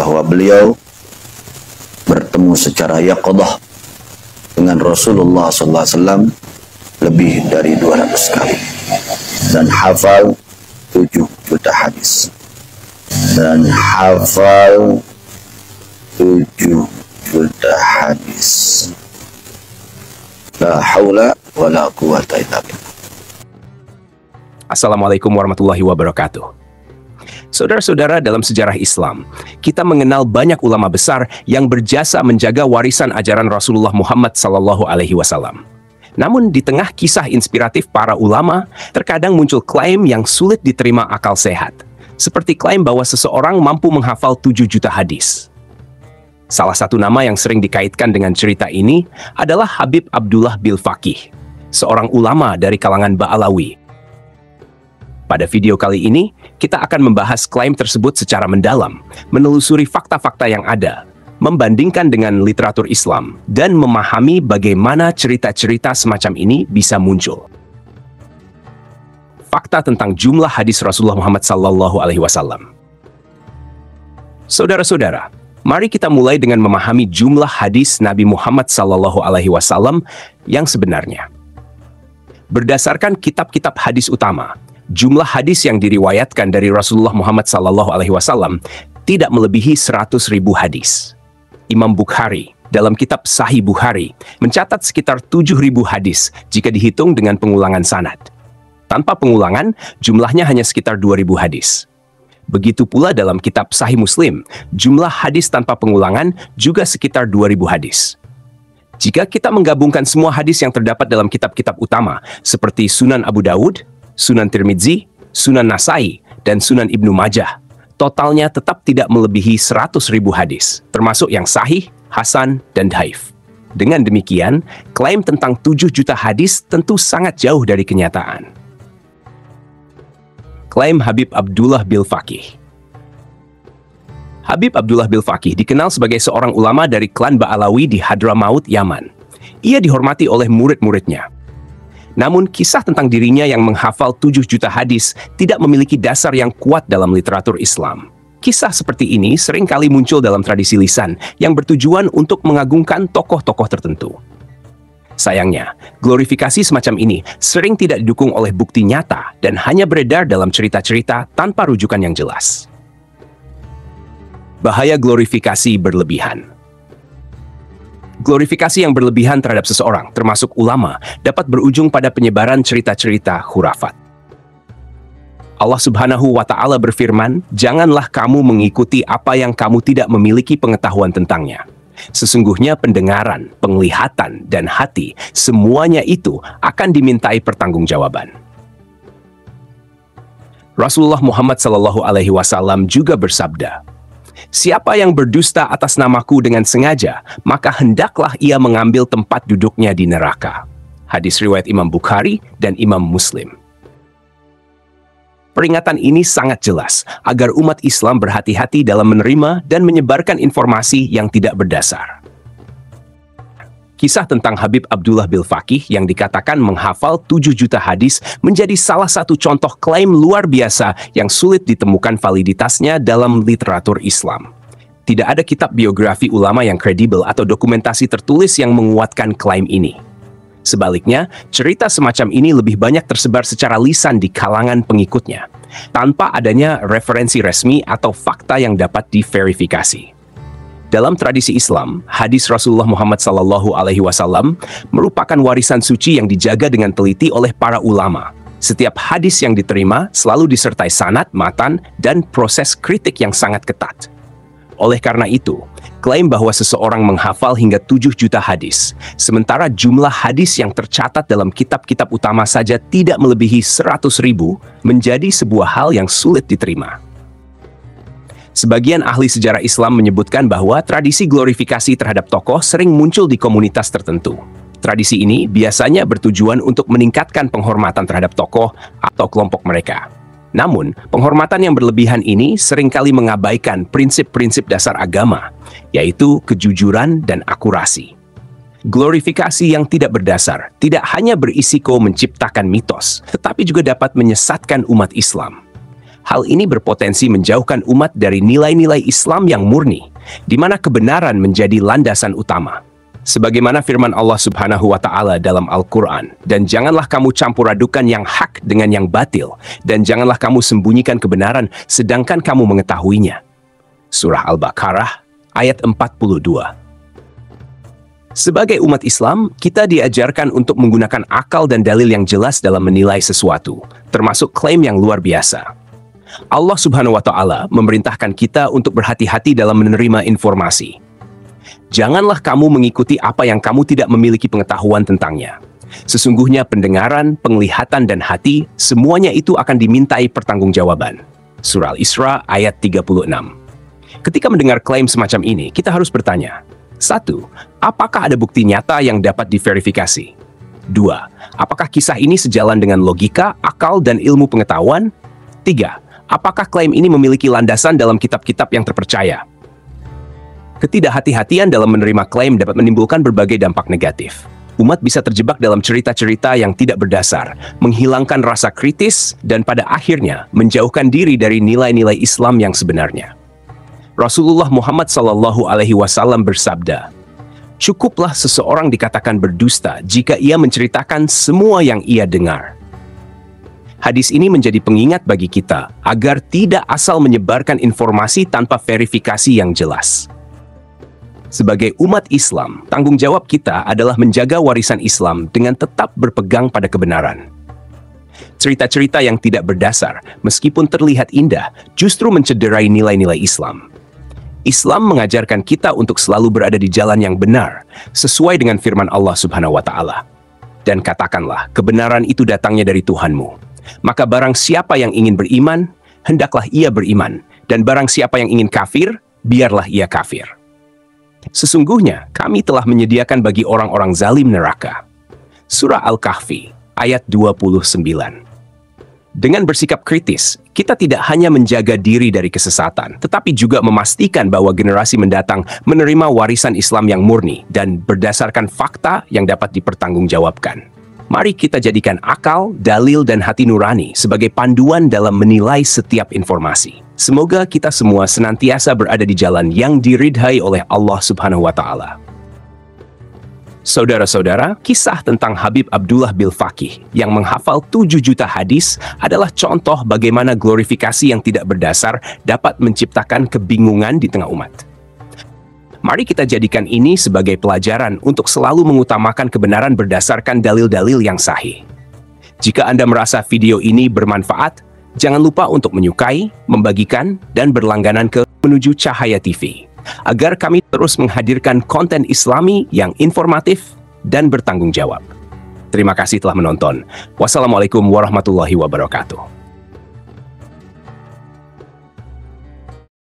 bahwa beliau bertemu secara yaqadah dengan Rasulullah SAW lebih dari 200 kali dan hafal 7 juta hadis dan hafal 7 juta hadis. La haula wa la quwata illa billah. Assalamualaikum warahmatullahi wabarakatuh. Saudara-saudara, dalam sejarah Islam, kita mengenal banyak ulama besar yang berjasa menjaga warisan ajaran Rasulullah Muhammad SAW. Namun di tengah kisah inspiratif para ulama, terkadang muncul klaim yang sulit diterima akal sehat, seperti klaim bahwa seseorang mampu menghafal 7 juta hadis. Salah satu nama yang sering dikaitkan dengan cerita ini adalah Habib Abdullah bil Faqih, seorang ulama dari kalangan Ba'alawi. Pada video kali ini, kita akan membahas klaim tersebut secara mendalam, menelusuri fakta-fakta yang ada, membandingkan dengan literatur Islam, dan memahami bagaimana cerita-cerita semacam ini bisa muncul. Fakta tentang jumlah hadis Rasulullah Muhammad SAW. Saudara-saudara, mari kita mulai dengan memahami jumlah hadis Nabi Muhammad SAW yang sebenarnya. Berdasarkan kitab-kitab hadis utama, jumlah hadis yang diriwayatkan dari Rasulullah Muhammad SAW tidak melebihi 100.000 hadis. Imam Bukhari dalam kitab Sahih Bukhari mencatat sekitar 7.000 hadis jika dihitung dengan pengulangan sanad. Tanpa pengulangan, jumlahnya hanya sekitar 2.000 hadis. Begitu pula dalam kitab Sahih Muslim, jumlah hadis tanpa pengulangan juga sekitar 2.000 hadis. Jika kita menggabungkan semua hadis yang terdapat dalam kitab-kitab utama seperti Sunan Abu Dawud, Sunan Tirmidzi, Sunan Nasai, dan Sunan Ibnu Majah, totalnya tetap tidak melebihi 100.000 hadis, termasuk yang sahih, hasan, dan dhaif. Dengan demikian, klaim tentang 7 juta hadis tentu sangat jauh dari kenyataan. Klaim Habib Abdullah bil Faqih. Habib Abdullah bil Faqih dikenal sebagai seorang ulama dari klan Ba'alawi di Hadramaut, Yaman. Ia dihormati oleh murid-muridnya. Namun, kisah tentang dirinya yang menghafal 7 juta hadis tidak memiliki dasar yang kuat dalam literatur Islam. Kisah seperti ini seringkali muncul dalam tradisi lisan yang bertujuan untuk mengagungkan tokoh-tokoh tertentu. Sayangnya, glorifikasi semacam ini sering tidak didukung oleh bukti nyata dan hanya beredar dalam cerita-cerita tanpa rujukan yang jelas. Bahaya glorifikasi berlebihan. Glorifikasi yang berlebihan terhadap seseorang, termasuk ulama, dapat berujung pada penyebaran cerita-cerita khurafat. Allah Subhanahu wa Ta'ala berfirman, "Janganlah kamu mengikuti apa yang kamu tidak memiliki pengetahuan tentangnya. Sesungguhnya pendengaran, penglihatan, dan hati, semuanya itu akan dimintai pertanggungjawaban." Rasulullah Muhammad SAW juga bersabda, "Siapa yang berdusta atas namaku dengan sengaja, maka hendaklah ia mengambil tempat duduknya di neraka." Hadis riwayat Imam Bukhari dan Imam Muslim. Peringatan ini sangat jelas agar umat Islam berhati-hati dalam menerima dan menyebarkan informasi yang tidak berdasar. Kisah tentang Habib Abdullah bil Faqih yang dikatakan menghafal 7 juta hadis menjadi salah satu contoh klaim luar biasa yang sulit ditemukan validitasnya dalam literatur Islam. Tidak ada kitab biografi ulama yang kredibel atau dokumentasi tertulis yang menguatkan klaim ini. Sebaliknya, cerita semacam ini lebih banyak tersebar secara lisan di kalangan pengikutnya, tanpa adanya referensi resmi atau fakta yang dapat diverifikasi. Dalam tradisi Islam, hadis Rasulullah Muhammad SAW merupakan warisan suci yang dijaga dengan teliti oleh para ulama. Setiap hadis yang diterima selalu disertai sanad, matan, dan proses kritik yang sangat ketat. Oleh karena itu, klaim bahwa seseorang menghafal hingga 7 juta hadis, sementara jumlah hadis yang tercatat dalam kitab-kitab utama saja tidak melebihi 100.000, menjadi sebuah hal yang sulit diterima. Sebagian ahli sejarah Islam menyebutkan bahwa tradisi glorifikasi terhadap tokoh sering muncul di komunitas tertentu. Tradisi ini biasanya bertujuan untuk meningkatkan penghormatan terhadap tokoh atau kelompok mereka. Namun, penghormatan yang berlebihan ini seringkali mengabaikan prinsip-prinsip dasar agama, yaitu kejujuran dan akurasi. Glorifikasi yang tidak berdasar tidak hanya berisiko menciptakan mitos, tetapi juga dapat menyesatkan umat Islam. Hal ini berpotensi menjauhkan umat dari nilai-nilai Islam yang murni, di mana kebenaran menjadi landasan utama. Sebagaimana firman Allah Subhanahu wa Ta'ala dalam Al-Quran, dan janganlah kamu campur adukan yang hak dengan yang batil, dan janganlah kamu sembunyikan kebenaran sedangkan kamu mengetahuinya. Surah Al-Baqarah ayat 42. Sebagai umat Islam, kita diajarkan untuk menggunakan akal dan dalil yang jelas dalam menilai sesuatu, termasuk klaim yang luar biasa. Allah Subhanahu wa Ta'ala memerintahkan kita untuk berhati-hati dalam menerima informasi. Janganlah kamu mengikuti apa yang kamu tidak memiliki pengetahuan tentangnya. Sesungguhnya pendengaran, penglihatan, dan hati, semuanya itu akan dimintai pertanggungjawaban. Surah Al-Isra ayat 36. Ketika mendengar klaim semacam ini, kita harus bertanya. 1. Apakah ada bukti nyata yang dapat diverifikasi? 2. Apakah kisah ini sejalan dengan logika, akal, dan ilmu pengetahuan? 3. Apakah klaim ini memiliki landasan dalam kitab-kitab yang terpercaya? Ketidakhati-hatian dalam menerima klaim dapat menimbulkan berbagai dampak negatif. Umat bisa terjebak dalam cerita-cerita yang tidak berdasar, menghilangkan rasa kritis, dan pada akhirnya menjauhkan diri dari nilai-nilai Islam yang sebenarnya. Rasulullah Muhammad SAW bersabda, "Cukuplah seseorang dikatakan berdusta jika ia menceritakan semua yang ia dengar." Hadis ini menjadi pengingat bagi kita agar tidak asal menyebarkan informasi tanpa verifikasi yang jelas. Sebagai umat Islam, tanggung jawab kita adalah menjaga warisan Islam dengan tetap berpegang pada kebenaran. Cerita-cerita yang tidak berdasar, meskipun terlihat indah, justru mencederai nilai-nilai Islam. Islam mengajarkan kita untuk selalu berada di jalan yang benar, sesuai dengan firman Allah Subhanahu wa Ta'ala. Dan katakanlah, kebenaran itu datangnya dari Tuhanmu. Maka barang siapa yang ingin beriman, hendaklah ia beriman. Dan barang siapa yang ingin kafir, biarlah ia kafir. Sesungguhnya, kami telah menyediakan bagi orang-orang zalim neraka. Surah Al-Kahfi, ayat 29. Dengan bersikap kritis, kita tidak hanya menjaga diri dari kesesatan, tetapi juga memastikan bahwa generasi mendatang menerima warisan Islam yang murni dan berdasarkan fakta yang dapat dipertanggungjawabkan. Mari kita jadikan akal, dalil, dan hati nurani sebagai panduan dalam menilai setiap informasi. Semoga kita semua senantiasa berada di jalan yang diridhai oleh Allah Subhanahu wa Ta'ala. Saudara-saudara, kisah tentang Habib Abdullah Bilfaqih yang menghafal 7 juta hadis adalah contoh bagaimana glorifikasi yang tidak berdasar dapat menciptakan kebingungan di tengah umat. Mari kita jadikan ini sebagai pelajaran untuk selalu mengutamakan kebenaran berdasarkan dalil-dalil yang sahih. Jika Anda merasa video ini bermanfaat, jangan lupa untuk menyukai, membagikan, dan berlangganan ke menuju Cahaya TV, agar kami terus menghadirkan konten Islami yang informatif dan bertanggung jawab. Terima kasih telah menonton. Wassalamualaikum warahmatullahi wabarakatuh.